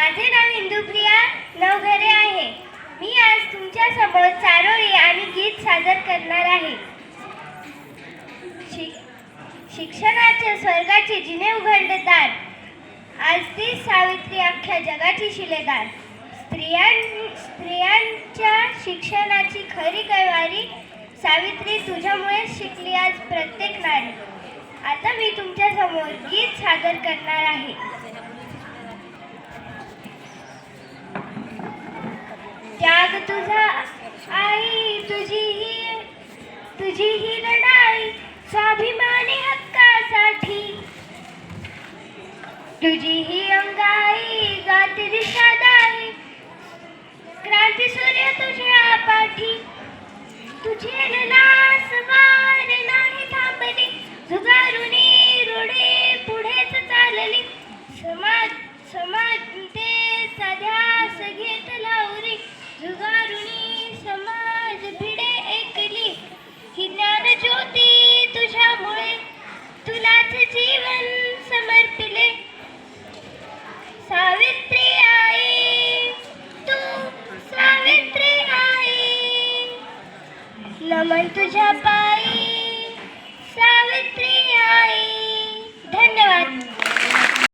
माझे नाव इंदुप्रिया नवघरे आहे. मी आज तुमच्या समोर चारोळी आणि गीत सादर करणार आहे. शिक्षणाच्या स्वर्गाचे जिने उघडले दार, आज ती सावित्री अख्ख्या जगाची शिलेदार. स्त्रियांच्या शिक्षणाची खरी कैवारी, सावित्री तुझ्यामुळे शिकली आज प्रत्येक नारी. आता मी तुमच्या समोर गीत सादर करणार आहे. त्याग तुझा आई, तुझी ही लढाई स्वाभिमानी हक्कासाठी, तुझी ही अंगाई गाती दिशादाई, क्रांती सूर्य तुझ्या पाठी. तुझे लास वार नाही थांबली, झुगारुनी रुढे पुढेच चालली. समाज ते सध्यास घेत लावरी, झुगारुनी समाज भिडे ऐकली. ही ज्ञान ज्योती तुझ्यामुळे तुलाच जीवन समर्पिले. सावित्री आई, तू सावित्री आई, नमन तुझ्या पायी सावित्री आई. धन्यवाद.